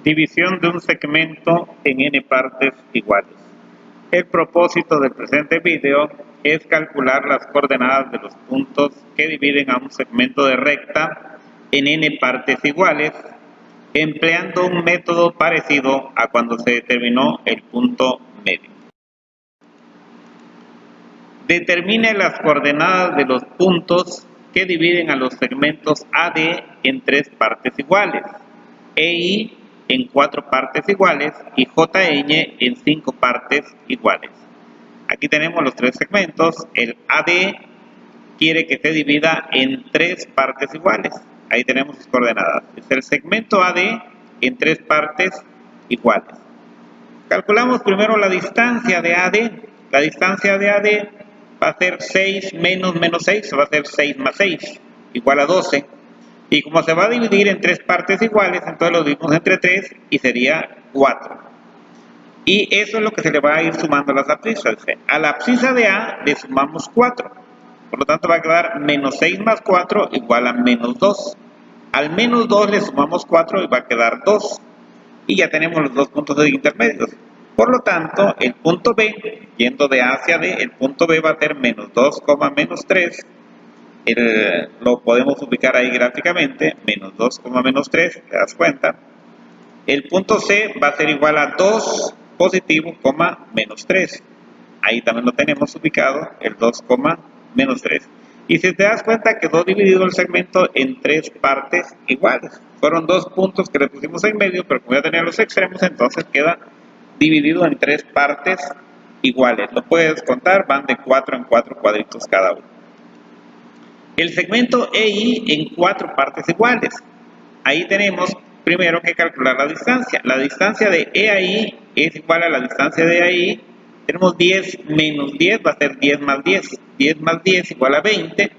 División de un segmento en n partes iguales. El propósito del presente video es calcular las coordenadas de los puntos que dividen a un segmento de recta en n partes iguales, empleando un método parecido a cuando se determinó el punto medio. Determine las coordenadas de los puntos que dividen a los segmentos AD en 3 partes iguales, EI en 4 partes iguales y JN en 5 partes iguales. Aquí tenemos los 3 segmentos. El AD quiere que se divida en 3 partes iguales. Ahí tenemos sus coordenadas. Es el segmento AD en 3 partes iguales. Calculamos primero la distancia de AD. La distancia de AD va a ser 6 menos 6, va a ser 6 más 6, igual a 12. Y como se va a dividir en 3 partes iguales, entonces lo dividimos entre 3 y sería 4. Y eso es lo que se le va a ir sumando a las abscisas. A la abscisa de A le sumamos 4. Por lo tanto va a quedar menos 6 más 4 igual a menos 2. Al menos 2 le sumamos 4 y va a quedar 2. Y ya tenemos los dos puntos intermedios. Por lo tanto, el punto B, yendo de A hacia D, el punto B va a ser menos 2, menos 3. Lo podemos ubicar ahí gráficamente, menos 2, menos 3, ¿te das cuenta? El punto C va a ser igual a 2 positivo, menos 3. Ahí también lo tenemos ubicado, el 2, menos 3. Y si te das cuenta quedó dividido el segmento en 3 partes iguales. Fueron 2 puntos que le pusimos en medio, pero como ya tenía los extremos, entonces queda dividido en 3 partes iguales. Lo puedes contar, van de 4 en 4 cuadritos cada uno. El segmento EI en 4 partes iguales. Ahí tenemos primero que calcular la distancia. La distancia de E a I es igual a la distancia de AI. Tenemos 10 menos 10, va a ser 10 más 10. 10 más 10 igual a 20.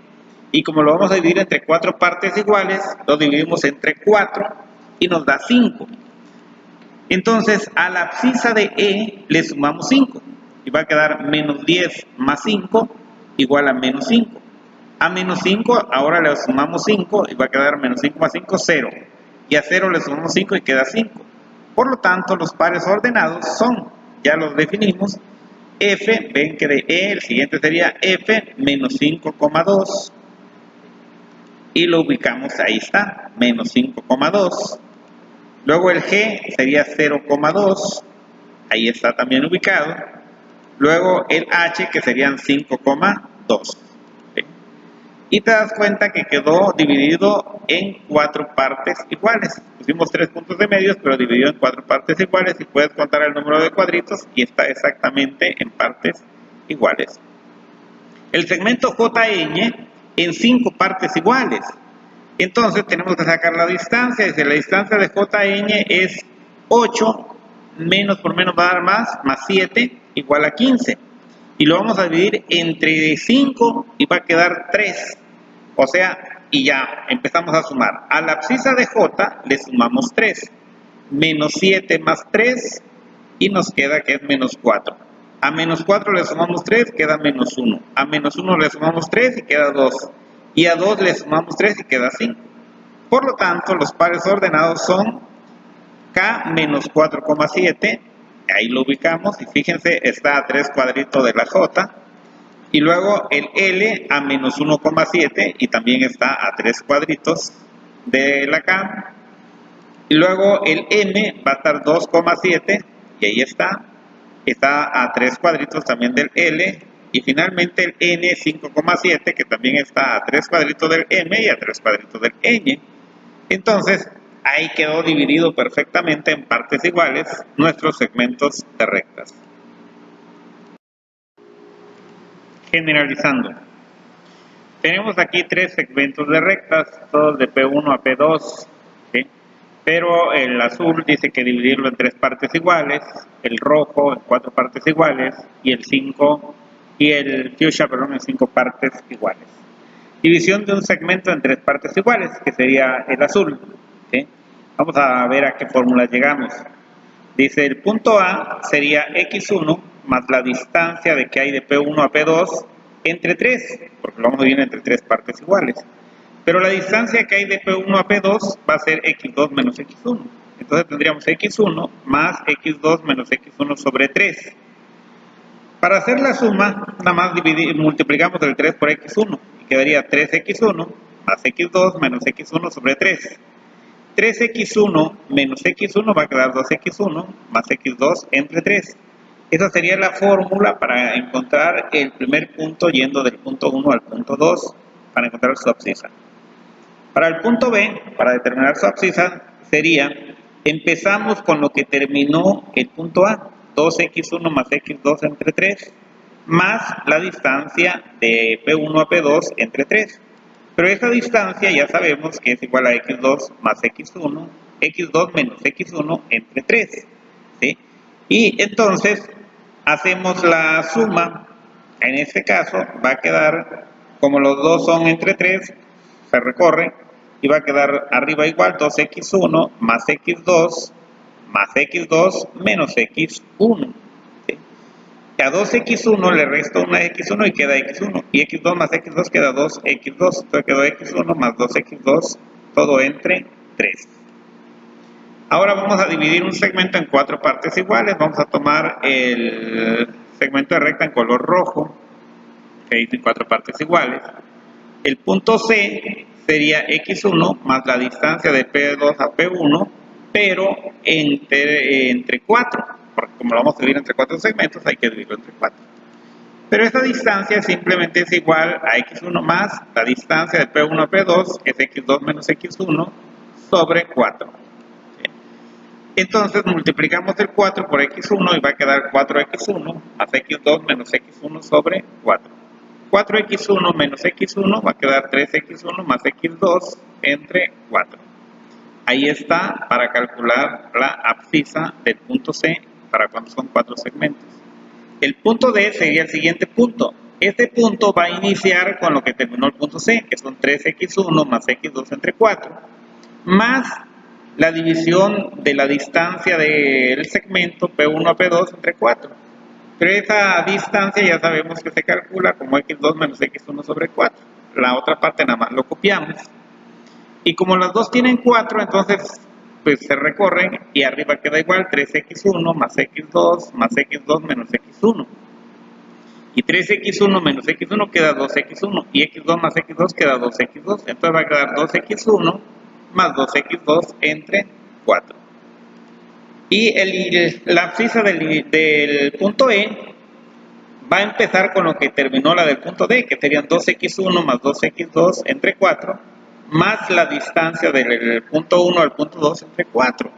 Y como lo vamos a dividir entre 4 partes iguales, lo dividimos entre 4 y nos da 5. Entonces, a la abscisa de E le sumamos 5. Y va a quedar menos 10 más 5 igual a menos 5. A menos 5 ahora le sumamos 5 y va a quedar menos 5 más 5, 0. Y a 0 le sumamos 5 y queda 5. Por lo tanto, los pares ordenados son, ya los definimos, F, ven que de E el siguiente sería F menos 5,2. Y lo ubicamos, ahí está, menos 5,2. Luego el G sería 0,2. Ahí está también ubicado. Luego el H que serían 5,2. Y te das cuenta que quedó dividido en 4 partes iguales. Pusimos 3 puntos de medios, pero dividido en 4 partes iguales. Y puedes contar el número de cuadritos y está exactamente en partes iguales. El segmento JN en 5 partes iguales. Entonces tenemos que sacar la distancia. Dice, la distancia de JN es 8, menos por menos va a dar más 7, igual a 15. Y lo vamos a dividir entre 5 y va a quedar 3. O sea, y ya empezamos a sumar. A la abscisa de J le sumamos 3. Menos 7 más 3 y nos queda que es menos 4. A menos 4 le sumamos 3, queda menos 1. A menos 1 le sumamos 3 y queda 2. Y a 2 le sumamos 3 y queda 5. Por lo tanto, los pares ordenados son K menos 4,7. Ahí lo ubicamos y fíjense, está a 3 cuadritos de la J. Y luego el L a menos 1,7 y también está a 3 cuadritos de la K. Y luego el M va a estar 2,7 y ahí está. Está a 3 cuadritos también del L. Y finalmente el N 5,7 que también está a 3 cuadritos del M y a 3 cuadritos del N. Entonces, ahí quedó dividido perfectamente en partes iguales nuestros segmentos de rectas. Generalizando. Tenemos aquí 3 segmentos de rectas, todos de P1 a P2. ¿Sí? Pero el azul dice que dividirlo en 3 partes iguales, el rojo en 4 partes iguales y el 5 y el fuchsia, en 5 partes iguales. División de un segmento en 3 partes iguales, que sería el azul. ¿Sí? Vamos a ver a qué fórmula llegamos. Dice el punto A sería x1 más la distancia de que hay de P1 a P2 entre 3, porque lo vamos a dividir entre 3 partes iguales. Pero la distancia que hay de P1 a P2 va a ser x2 menos x1. Entonces tendríamos x1 más x2 menos x1 sobre 3. Para hacer la suma, nada más multiplicamos el 3 por x1 y quedaría 3x1 más x2 menos x1 sobre 3. 3x1 menos x1 va a quedar 2x1 más x2 entre 3. Esa sería la fórmula para encontrar el primer punto yendo del punto 1 al punto 2 para encontrar su abscisa. Para el punto B, para determinar su abscisa, sería, empezamos con lo que terminó el punto A, 2x1 más x2 entre 3, más la distancia de P1 a P2 entre 3. Pero esa distancia ya sabemos que es igual a x2 más x1, x2 menos x1 entre 3. ¿Sí? Y entonces hacemos la suma, en este caso va a quedar, como los dos son entre 3, se recorre y va a quedar arriba igual 2x1 más x2 menos x1. ¿Sí? A 2x1 le resto una x1 y queda x1. Y x2 más x2 queda 2x2. Entonces quedó x1 más 2x2, todo entre 3. Ahora vamos a dividir un segmento en 4 partes iguales. Vamos a tomar el segmento de recta en color rojo, que dice en 4 partes iguales. El punto C sería x1 más la distancia de P2 a P1, pero entre 4, porque como lo vamos a dividir entre 4 segmentos, hay que dividirlo entre 4. Pero esta distancia simplemente es igual a x1 más la distancia de P1 a P2, que es x2 menos x1, sobre 4. Entonces multiplicamos el 4 por x1 y va a quedar 4x1 más x2 menos x1 sobre 4. 4x1 menos x1 va a quedar 3x1 más x2 entre 4. Ahí está para calcular la abscisa del punto C para cuando son 4 segmentos. El punto D sería el siguiente punto. Este punto va a iniciar con lo que terminó el punto C, que son 3x1 más x2 entre 4, más la división de la distancia del segmento P1 a P2 entre 4. Pero esa distancia ya sabemos que se calcula como x2 menos x1 sobre 4. La otra parte nada más lo copiamos. Y como las dos tienen 4, entonces pues se recorren y arriba queda igual 3x1 más x2 menos x1. Y 3x1 menos x1 queda 2x1 y x2 más x2 queda 2x2. Entonces va a quedar 2x1 más 2x2 entre 4. Y la abscisa del punto E va a empezar con lo que terminó la del punto D, que serían 2x1 más 2x2 entre 4, más la distancia del punto 1 al punto 2 entre 4.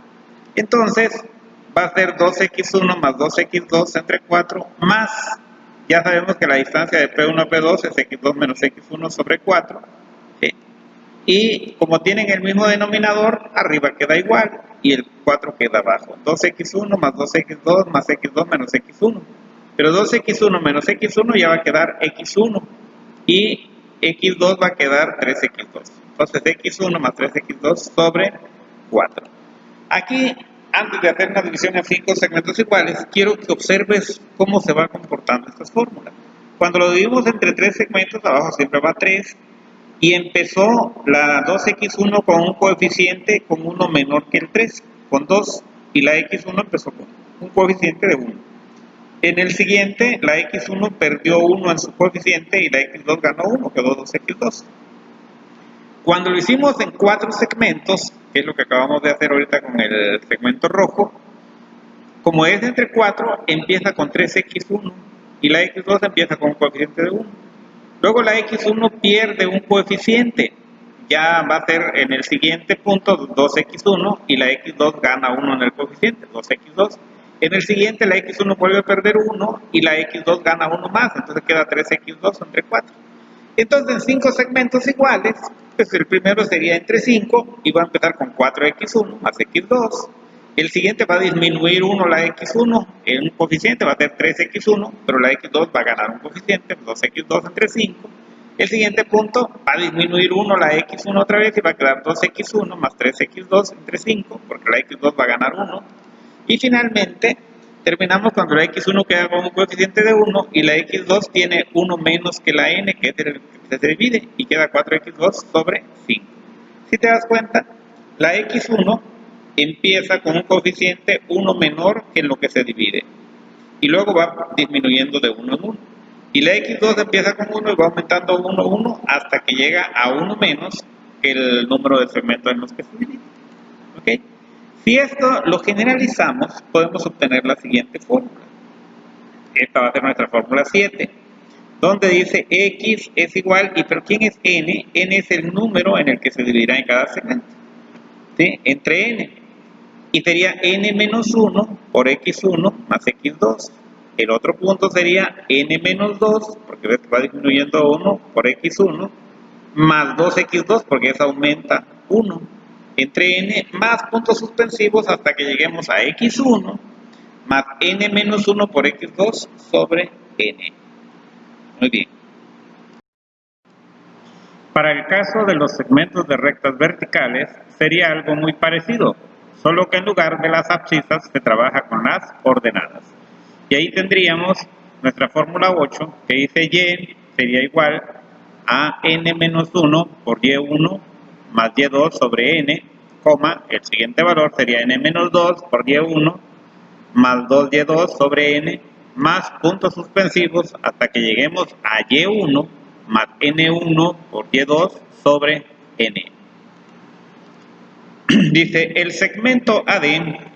Entonces va a ser 2x1 más 2x2 entre 4 más, ya sabemos que la distancia de P1 a P2 es x2 menos x1 sobre 4. ¿Sí? Y como tienen el mismo denominador, arriba queda igual y el 4 queda abajo. 2x1 más 2x2 más x2 menos x1. Pero 2x1 menos x1 ya va a quedar x1 y x2 va a quedar 3x2. Entonces x1 más 3x2 sobre 4. Aquí, antes de hacer una división en 5 segmentos iguales, quiero que observes cómo se va comportando estas fórmulas. Cuando lo dividimos entre 3 segmentos, abajo siempre va 3. Y empezó la 2x1 con un coeficiente con 1 menor que el 3, con 2. Y la x1 empezó con un coeficiente de 1. En el siguiente, la x1 perdió 1 en su coeficiente y la x2 ganó 1, quedó 2x2. Cuando lo hicimos en 4 segmentos, que es lo que acabamos de hacer ahorita con el segmento rojo, como es entre 4, empieza con 3x1 y la x2 empieza con un coeficiente de 1. Luego la x1 pierde un coeficiente, ya va a ser en el siguiente punto 2x1 y la x2 gana 1 en el coeficiente, 2x2. En el siguiente la x1 vuelve a perder 1 y la x2 gana 1 más, entonces queda 3x2 entre 4. Entonces en 5 segmentos iguales, pues el primero sería entre 5 y va a empezar con 4x1 más x2. El siguiente va a disminuir 1 la x1 en un coeficiente, va a ser 3x1, pero la x2 va a ganar un coeficiente, 2x2 entre 5. El siguiente punto va a disminuir 1 la x1 otra vez y va a quedar 2x1 más 3x2 entre 5, porque la x2 va a ganar 1. Y finalmente terminamos cuando la x1 queda con un coeficiente de 1 y la x2 tiene 1 menos que la n, que es el que se divide, y queda 4x2 sobre 5. Si te das cuenta, la x1 empieza con un coeficiente 1 menor que en lo que se divide. Y luego va disminuyendo de 1 en 1. Y la x2 empieza con 1 y va aumentando 1, 1 hasta que llega a 1 menos que el número de segmentos en los que se divide. ¿Ok? Si esto lo generalizamos, podemos obtener la siguiente fórmula. Esta va a ser nuestra fórmula 7, donde dice x es igual, pero ¿quién es n? N es el número en el que se dividirá en cada segmento, ¿sí? Entre n. Y sería n menos 1 por x1 más x2. El otro punto sería n menos 2, porque ves que va disminuyendo 1 por x1, más 2x2, porque eso aumenta 1, entre n, más puntos suspensivos hasta que lleguemos a x1, más n menos 1 por x2 sobre n. Muy bien. Para el caso de los segmentos de rectas verticales, sería algo muy parecido, solo que en lugar de las abscisas se trabaja con las ordenadas. Y ahí tendríamos nuestra fórmula 8, que dice y sería igual a n menos 1 por y1 más y2 sobre n, coma, el siguiente valor sería n menos 2 por y1 más 2y2 sobre n, más puntos suspensivos hasta que lleguemos a y1 más n1 por y2 sobre n. Dice, el segmento AD,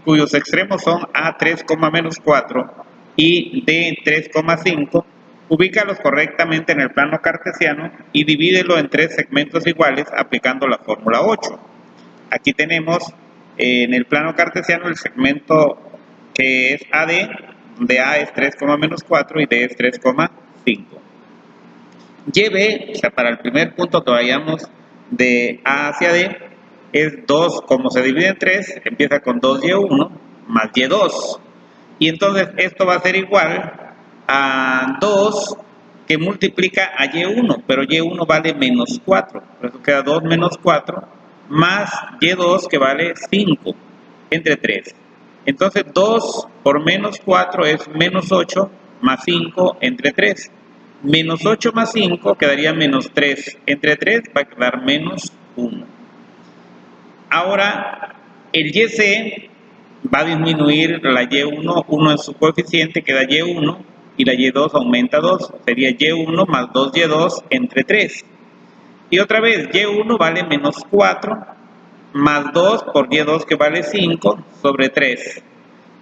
cuyos extremos son A3, menos 4 y D3,5, ubícalos correctamente en el plano cartesiano y divídelo en tres segmentos iguales aplicando la fórmula 8. Aquí tenemos en el plano cartesiano el segmento que es AD, donde A es 3, menos 4 y D es 3,5. YB, o sea, para el primer punto que vayamos de A hacia D, es 2, como se divide en 3, empieza con 2y1 más y2. Y entonces esto va a ser igual a 2 que multiplica a y1, pero y1 vale menos 4. Por eso queda 2 menos 4 más y2 que vale 5 entre 3. Entonces 2 por menos 4 es menos 8 más 5 entre 3. Menos 8 más 5 quedaría menos 3. Entre 3 va a quedar menos 1. Ahora, el YC va a disminuir la Y1, 1 en su coeficiente, queda Y1, y la Y2 aumenta 2. Sería Y1 más 2Y2 entre 3. Y otra vez, Y1 vale menos 4, más 2 por Y2 que vale 5 sobre 3.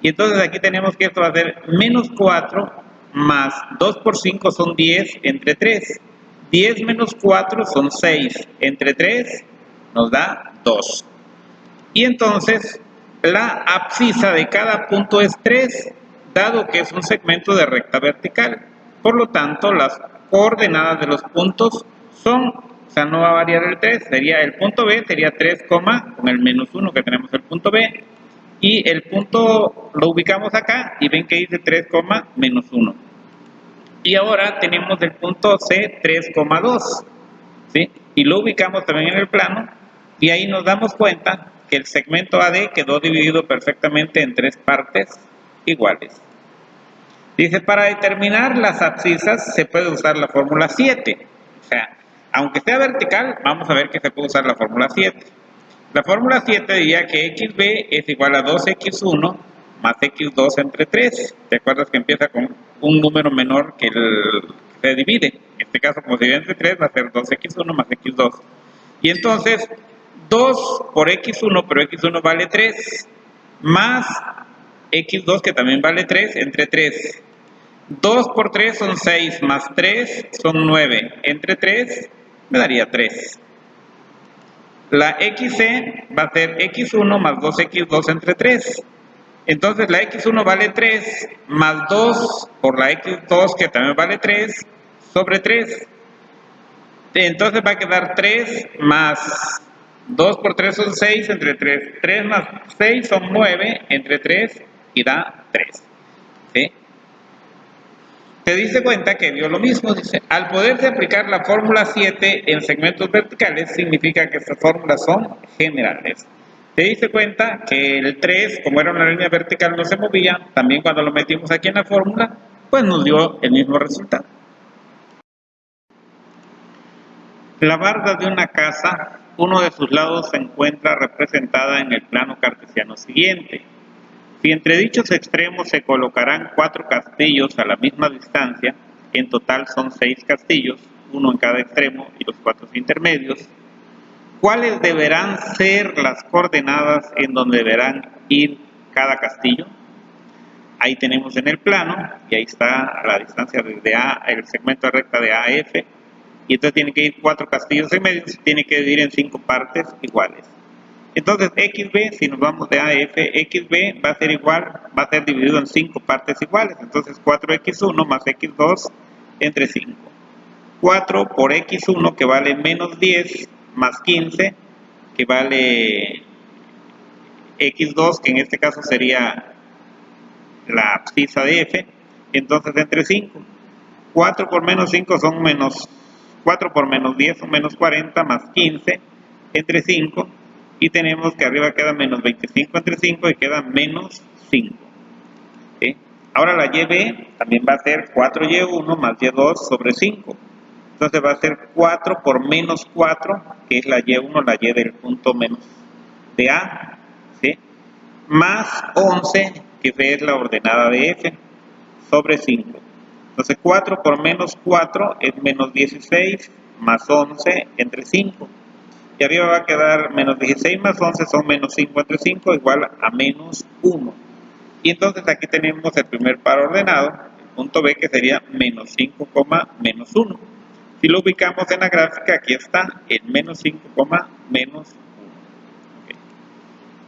Y entonces aquí tenemos que esto va a ser menos 4 más 2 por 5 son 10 entre 3. 10 menos 4 son 6 entre 3 nos da 2. Y entonces la abscisa de cada punto es 3, dado que es un segmento de recta vertical. Por lo tanto, las coordenadas de los puntos son, o sea, no va a variar el 3, sería el punto B, sería 3, con el menos 1 que tenemos el punto B, y el punto lo ubicamos acá y ven que dice 3, menos 1. Y ahora tenemos el punto C 3,2, ¿sí? Y lo ubicamos también en el plano y ahí nos damos cuenta que el segmento AD quedó dividido perfectamente en tres partes iguales. Dice, para determinar las abscisas se puede usar la fórmula 7. O sea, aunque sea vertical, vamos a ver que se puede usar la fórmula 7. La fórmula 7 diría que XB es igual a 2x1 más x2 entre 3. ¿Te acuerdas que empieza con un número menor que el que se divide? En este caso, como se divide entre 3, va a ser 2x1 más x2. Y entonces, 2 por x1, pero x1 vale 3, más x2 que también vale 3, entre 3. 2 por 3 son 6, más 3 son 9. Entre 3 me daría 3. La XC va a ser x1 más 2x2 entre 3. Entonces la x1 vale 3, más 2 por la x2 que también vale 3, sobre 3. Entonces va a quedar 3 más 2 por 3 son 6 entre 3. 3 más 6 son 9 entre 3 y da 3. ¿Sí? Te diste cuenta que dio lo mismo, dice, al poderse aplicar la fórmula 7 en segmentos verticales, significa que estas fórmulas son generales. Te diste cuenta que el 3, como era una línea vertical, no se movía, también cuando lo metimos aquí en la fórmula, pues nos dio el mismo resultado. La barda de una casa, uno de sus lados se encuentra representada en el plano cartesiano término siguiente. Si entre dichos extremos se colocarán 4 castillos a la misma distancia, en total son 6 castillos, uno en cada extremo y los 4 intermedios, ¿cuáles deberán ser las coordenadas en donde deberán ir cada castillo? Ahí tenemos en el plano, y ahí está la distancia desde A, el segmento de recta de A a F, y entonces tiene que ir 4 castillos en medio, se tiene que dividir en 5 partes iguales. Entonces XB, si nos vamos de A a F, XB va a ser igual, va a ser dividido en 5 partes iguales, entonces 4X1 más X2 entre 5. 4 por X1 que vale menos 10 más 15 que vale X2, que en este caso sería la abscisa de F, entonces entre 5. 4 por menos 5 son menos, 4 por menos 10 son menos 40 más 15 entre 5, y tenemos que arriba queda menos 25 entre 5 y queda menos 5. ¿Sí? Ahora la YB también va a ser 4Y1 más Y2 sobre 5. Entonces va a ser 4 por menos 4, que es la Y1, la Y del punto menos de A, ¿sí? Más 11, que es la ordenada de F, sobre 5. Entonces 4 por menos 4 es menos 16 más 11 entre 5. Y arriba va a quedar menos 16 más 11 son menos 5 entre 5 igual a menos 1. Y entonces aquí tenemos el primer par ordenado, el punto B, que sería menos 5, menos 1. Si lo ubicamos en la gráfica, aquí está el menos 5, menos 1. Okay.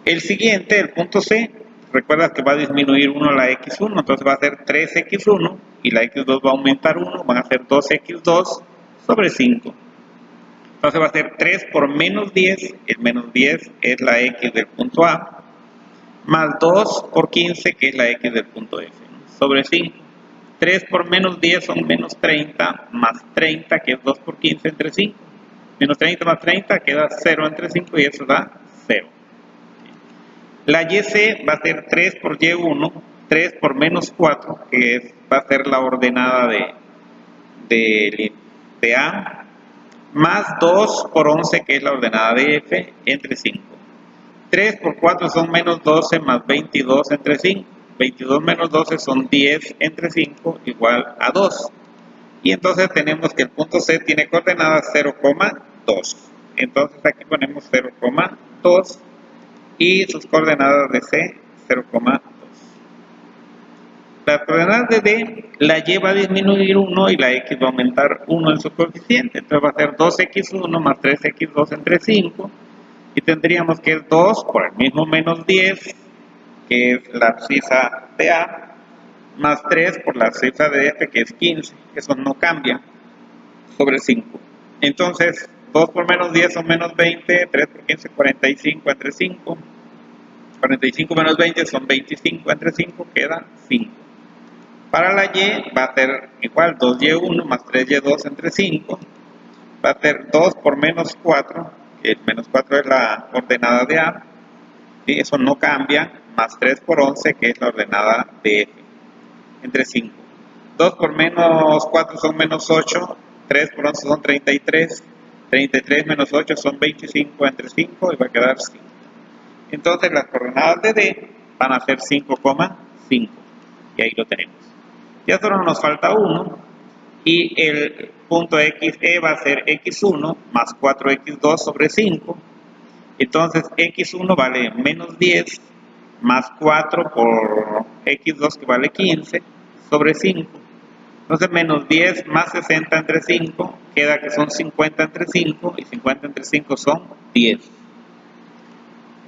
El siguiente, el punto C, recuerda que va a disminuir 1 la X1, entonces va a ser 3X1 y la X2 va a aumentar 1, van a ser 2X2 sobre 5. Entonces va a ser 3 por menos 10, el menos 10 es la X del punto A, más 2 por 15, que es la X del punto F, sobre 5. 3 por menos 10 son menos 30, más 30, que es 2 por 15 entre 5. Menos 30 más 30 queda 0 entre 5 y eso da 0. La YC va a ser 3 por Y1, 3 por menos 4, que va a ser la ordenada de A, más 2 por 11, que es la ordenada de F, entre 5. 3 por 4 son menos 12 más 22 entre 5. 22 menos 12 son 10 entre 5 igual a 2. Y entonces tenemos que el punto C tiene coordenadas 0,2. Entonces aquí ponemos 0,2 y sus coordenadas de C 0,2. Las coordenadas de D, la Y va a disminuir 1 y la X va a aumentar 1 en su coeficiente. Entonces va a ser 2X1 más 3X2 entre 5. Y tendríamos que es 2 por el mismo menos 10, que es la abscisa de A, más 3 por la abscisa de F, que es 15. Eso no cambia, sobre 5. Entonces, 2 por menos 10 son menos 20, 3 por 15, 45 entre 5. 45 menos 20 son 25 entre 5, queda 5. Para la Y va a ser igual, 2Y1 más 3Y2 entre 5. Va a ser 2 por menos 4, que el menos 4 es la ordenada de A. ¿Sí? Eso no cambia, más 3 por 11, que es la ordenada de F, entre 5. 2 por menos 4 son menos 8, 3 por 11 son 33, 33 menos 8 son 25 entre 5 y va a quedar 5. Entonces las coordenadas de D van a ser 5,5 y ahí lo tenemos. Ya solo nos falta 1 y el punto XE va a ser X1 más 4X2 sobre 5. Entonces X1 vale menos 10 más 4 por X2, que vale 15 sobre 5. Entonces menos 10 más 60 entre 5 queda que son 50 entre 5 y 50 entre 5 son 10.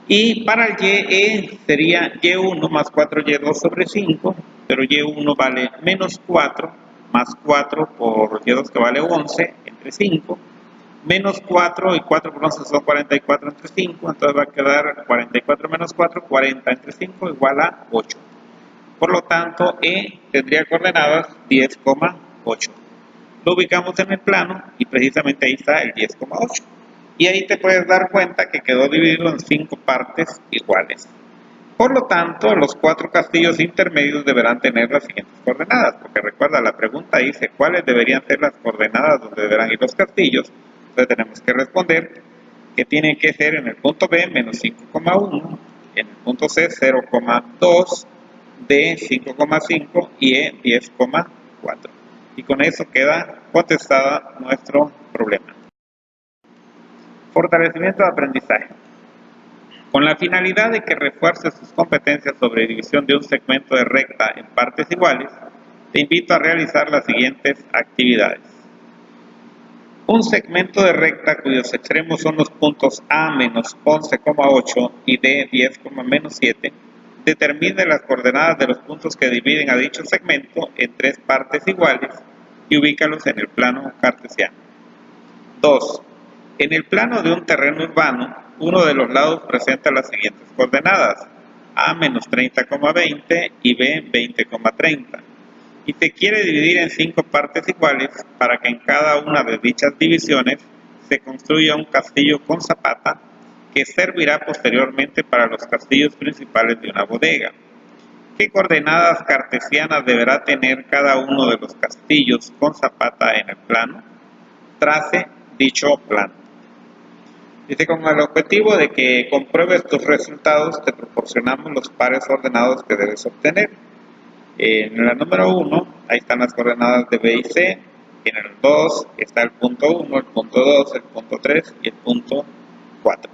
Y para el YE sería Y1 más 4Y2 sobre 5, pero Y1 vale menos 4 más 4 por Y2, que vale 11 entre 5. Menos 4 y 4 por 11 son 44 entre 5, entonces va a quedar 44 menos 4, 40 entre 5 igual a 8. Por lo tanto, E tendría coordenadas 10,8. Lo ubicamos en el plano y precisamente ahí está el 10,8. Y ahí te puedes dar cuenta que quedó dividido en 5 partes iguales. Por lo tanto, los 4 castillos intermedios deberán tener las siguientes coordenadas, porque recuerda, la pregunta dice cuáles deberían ser las coordenadas donde deberán ir los castillos. Entonces tenemos que responder que tienen que ser en el punto B menos 5,1, en el punto C 0,2, D 5,5 y E 10,4. Y con eso queda contestada nuestro problema. Fortalecimiento de aprendizaje. Con la finalidad de que refuerce sus competencias sobre división de un segmento de recta en partes iguales, te invito a realizar las siguientes actividades. Un segmento de recta cuyos extremos son los puntos A menos 11,8 y D 10,7, determine las coordenadas de los puntos que dividen a dicho segmento en tres partes iguales y ubícalos en el plano cartesiano. 2. En el plano de un terreno urbano, uno de los lados presenta las siguientes coordenadas: A menos 30,20 y B 20,30. Y te quiere dividir en 5 partes iguales para que en cada una de dichas divisiones se construya un castillo con zapata que servirá posteriormente para los castillos principales de una bodega. ¿Qué coordenadas cartesianas deberá tener cada uno de los castillos con zapata en el plano? Trace dicho plano. Dice, con el objetivo de que compruebes tus resultados, te proporcionamos los pares ordenados que debes obtener. En la número 1, ahí están las coordenadas de B y C. En el 2 está el punto 1, el punto 2, el punto 3 y el punto 4.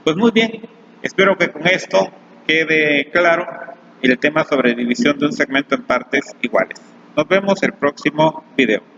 Pues muy bien, espero que con esto quede claro el tema sobre división de un segmento en partes iguales. Nos vemos el próximo video.